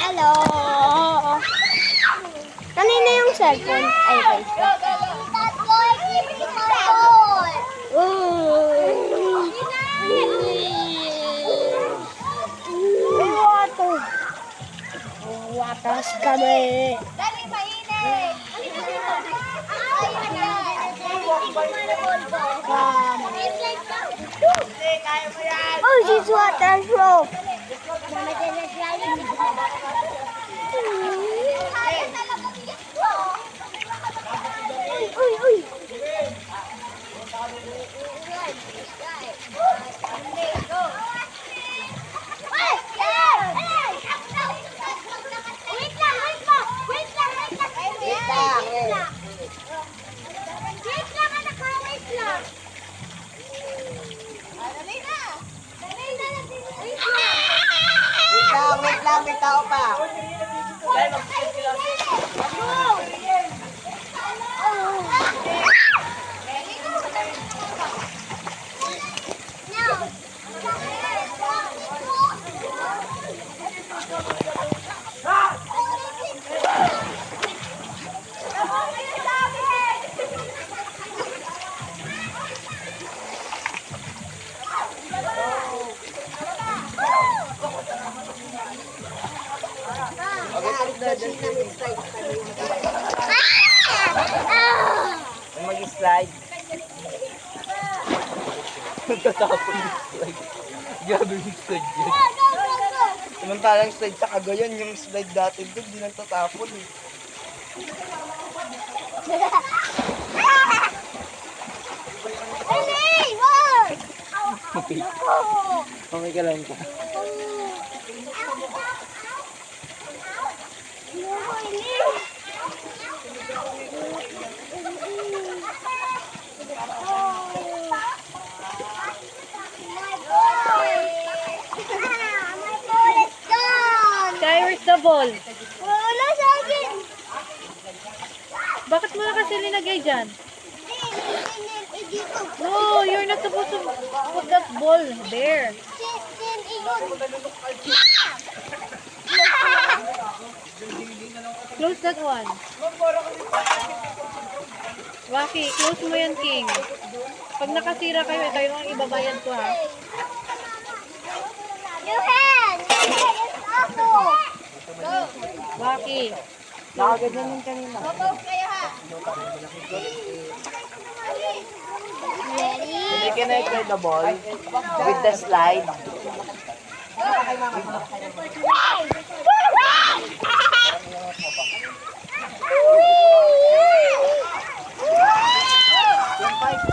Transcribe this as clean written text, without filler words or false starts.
Hello. Kanina yung cellphone. Ay, Facebook. Water. Watas kami. Dali, mainit! Oh, she's water flow. Uy, uy. Wait lang, may tao pa. Mag-slide. Nagtatapon yung slide. Gabi yung slide yun. Samantalang slide sa Cagayan, yung slide dati doon, di nagtatapon eh. Okay. Okay ka lang ka. Sky, where's the ball? Wala sa akin. Bakit mo na kasi linagay dyan? No, you're not supposed to put that ball there. Close that one. Waki, close mo yan, King. Pag nakasira kayo, ito yung ibabayad ko, ha? Waki. Nakaganyan yun kanina. You can play the ball with the slide.